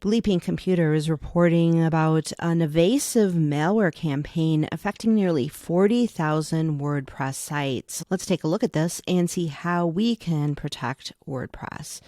Bleeping Computer is reporting about an evasive malware campaign affecting nearly 40,000 WordPress sites. Let's take a look at this and see how we can protect WordPress.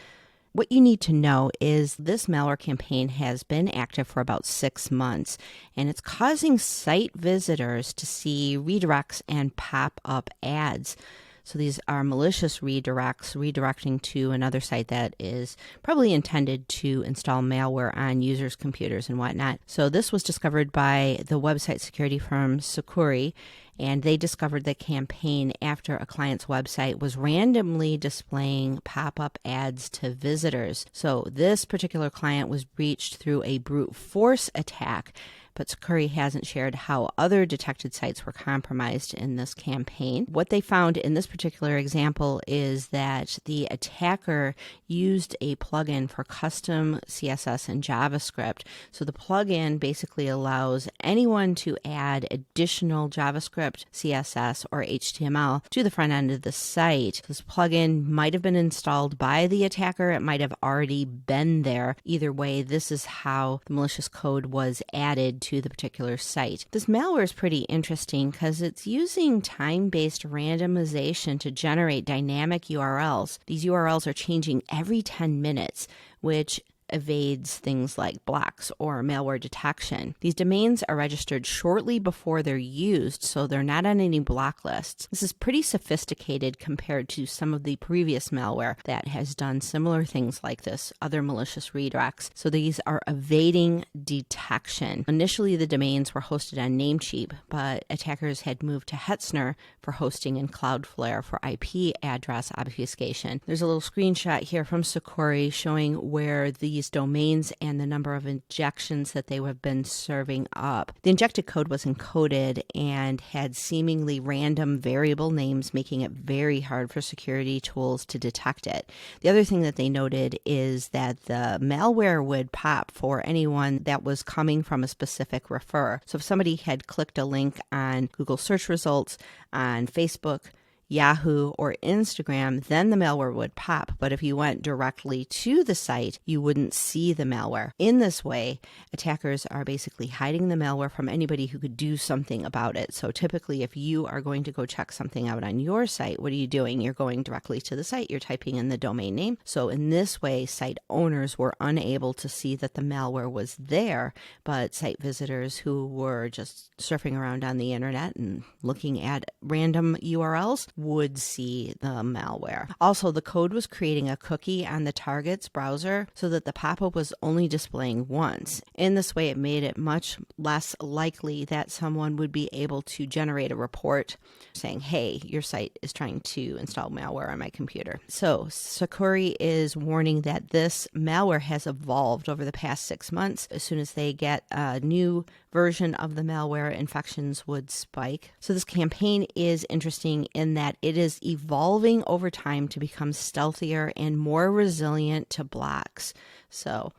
What you need to know is this malware campaign has been active for about 6 months, and it's causing site visitors to see redirects and pop-up ads. So these are malicious redirects, redirecting to another site that is probably intended to install malware on users' computers and whatnot. So this was discovered by the website security firm Sucuri, and they discovered the campaign after a client's website was randomly displaying pop-up ads to visitors. So this particular client was breached through a brute force attack, but Sucuri hasn't shared how other detected sites were compromised in this campaign. What they found in this particular example is that the attacker used a plugin for custom CSS and JavaScript. So the plugin basically allows anyone to add additional JavaScript, CSS, or HTML to the front end of the site. This plugin might have been installed by the attacker. It might have already been there. Either way, this is how the malicious code was added to the particular site. This malware is pretty interesting because it's using time-based randomization to generate dynamic URLs. These URLs are changing every 10 minutes, which evades things like blocks or malware detection. These domains are registered shortly before they're used, so they're not on any block lists. This is pretty sophisticated compared to some of the previous malware that has done similar things like this, other malicious redirects. So these are evading detection. Initially, the domains were hosted on Namecheap, but attackers had moved to Hetzner for hosting and Cloudflare for IP address obfuscation. There's a little screenshot here from Sucuri showing where these domains and the number of injections that they have been serving up. The injected code was encoded and had seemingly random variable names, making it very hard for security tools to detect it. The other thing that they noted is that the malware would pop for anyone that was coming from a specific refer. So if somebody had clicked a link on Google search results, on Facebook, Yahoo, or Instagram, then the malware would pop. But if you went directly to the site, you wouldn't see the malware. In this way, attackers are basically hiding the malware from anybody who could do something about it. So typically, if you are going to go check something out on your site, what are you doing? You're going directly to the site. You're typing in the domain name. So in this way, site owners were unable to see that the malware was there, but site visitors who were just surfing around on the internet and looking at random URLs would see the malware. Also, the code was creating a cookie on the target's browser so that the pop-up was only displaying once. In this way, it made it much less likely that someone would be able to generate a report saying, hey, your site is trying to install malware on my computer. So Sucuri is warning that this malware has evolved over the past 6 months. As soon as they get a new version of the malware, infections would spike. So this campaign is interesting in that it is evolving over time to become stealthier and more resilient to blocks. So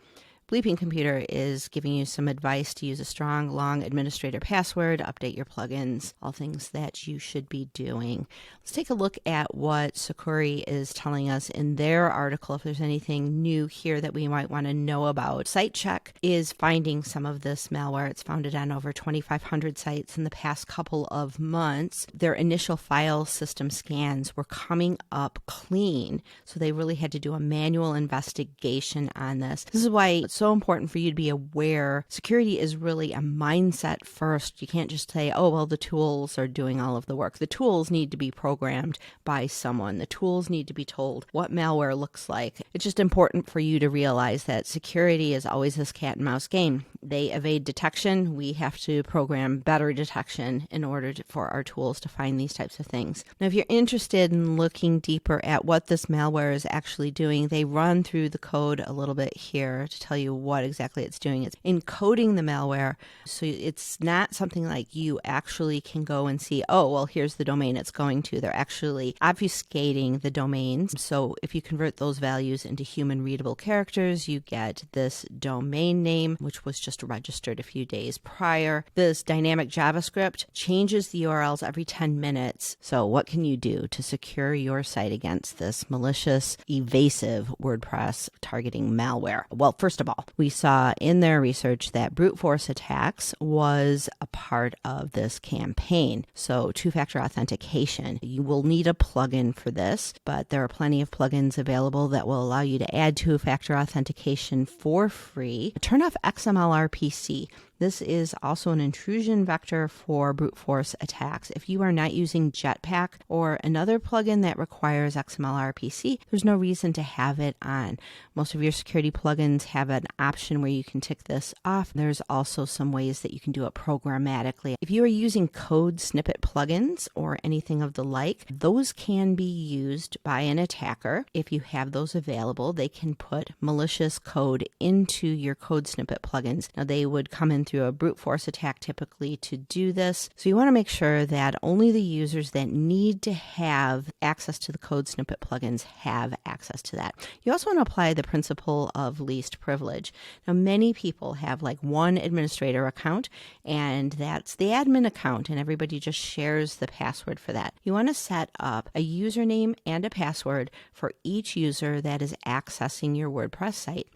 Bleeping Computer is giving you some advice to use a strong, long administrator password, update your plugins, all things that you should be doing. Let's take a look at what Sucuri is telling us in their article, if there's anything new here that we might want to know about. SiteCheck is finding some of this malware. It's found it on over 2,500 sites in the past couple of months. Their initial file system scans were coming up clean, so they really had to do a manual investigation on this. This is why it's so important for you to be aware. Security is really a mindset first. You can't just say, oh, well, the tools are doing all of the work. The tools need to be programmed by someone. The tools need to be told what malware looks like. It's just important for you to realize that security is always this cat and mouse game. They evade detection. We have to program better detection in order for our tools to find these types of things. Now, if you're interested in looking deeper at what this malware is actually doing, they run through the code a little bit here to tell you what exactly it's doing. It's encoding the malware, so it's not something like you actually can go and see, oh, well, here's the domain it's going to. They're actually obfuscating the domains. So if you convert those values into human readable characters, you get this domain name, which was just just registered a few days prior. This dynamic JavaScript changes the URLs every 10 minutes. So what can you do to secure your site against this malicious, evasive WordPress targeting malware? Well, first of all, we saw in their research that brute force attacks was a part of this campaign. So two-factor authentication, you will need a plugin for this, but there are plenty of plugins available that will allow you to add two-factor authentication for free. Turn off XMLRPC. This is also an intrusion vector for brute force attacks. If you are not using Jetpack or another plugin that requires XMLRPC, there's no reason to have it on. Most of your security plugins have an option where you can tick this off. There's also some ways that you can do it programmatically. If you are using code snippet plugins or anything of the like, those can be used by an attacker. If you have those available, they can put malicious code into your code snippet plugins. Now, they would come in through a brute force attack typically to do this. So you want to make sure that only the users that need to have access to the code snippet plugins have access to that. You also want to apply the principle of least privilege. Now, many people have like one administrator account, and that's the admin account, and everybody just shares the password for that. You want to set up a username and a password for each user that is accessing your WordPress site.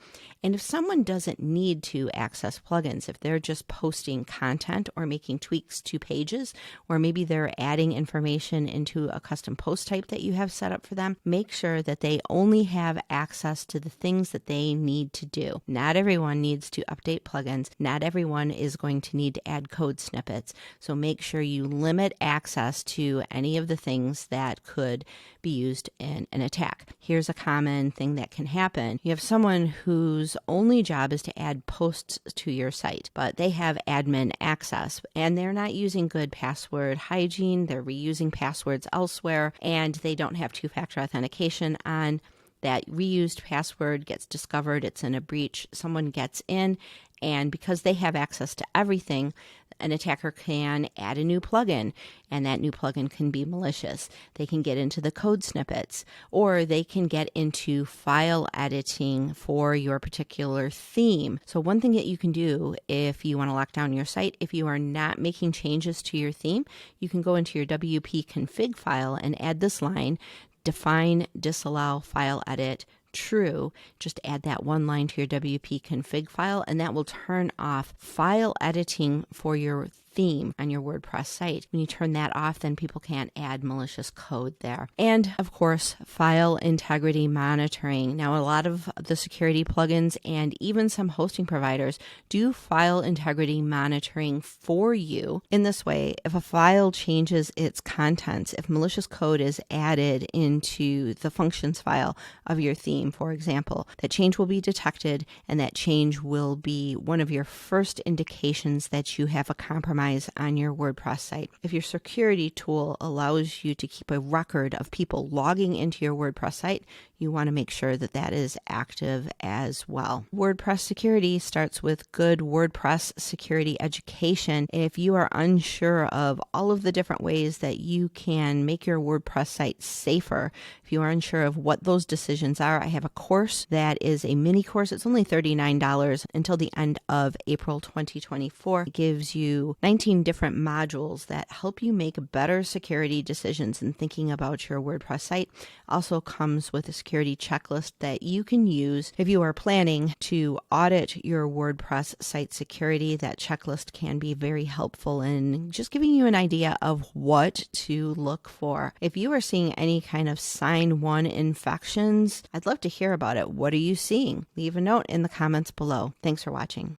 And if someone doesn't need to access plugins, if they're just posting content or making tweaks to pages, or maybe they're adding information into a custom post type that you have set up for them, make sure that they only have access to the things that they need to do. Not everyone needs to update plugins. Not everyone is going to need to add code snippets. So make sure you limit access to any of the things that could be used in an attack. Here's a common thing that can happen. You have someone whose only job is to add posts to your site, but they have admin access and they're not using good password hygiene. They're reusing passwords elsewhere and they don't have two-factor authentication on. That reused password gets discovered, it's in a breach, someone gets in, and because they have access to everything, an attacker can add a new plugin, and that new plugin can be malicious. They can get into the code snippets, or they can get into file editing for your particular theme. So one thing that you can do if you want to lock down your site, if you are not making changes to your theme, you can go into your WP config file and add this line, define disallow file edit true. Just add that one line to your WP config file, and that will turn off file editing for your theme on your WordPress site. When you turn that off, then people can't add malicious code there. And of course, file integrity monitoring. Now, a lot of the security plugins and even some hosting providers do file integrity monitoring for you. In this way, if a file changes its contents, if malicious code is added into the functions file of your theme, for example, that change will be detected, and that change will be one of your first indications that you have a compromise on your WordPress site. If your security tool allows you to keep a record of people logging into your WordPress site, you want to make sure that that is active as well. WordPress security starts with good WordPress security education. If you are unsure of all of the different ways that you can make your WordPress site safer, if you are unsure of what those decisions are, I have a course that is a mini course. It's only $39 until the end of April 2024. It gives you 19 different modules that help you make better security decisions in thinking about your WordPress site. Also comes with a security checklist that you can use if you are planning to audit your WordPress site security. That checklist can be very helpful in just giving you an idea of what to look for. If you are seeing any kind of sign 1 infections, I'd love to hear about it. What are you seeing? Leave a note in the comments below. Thanks for watching.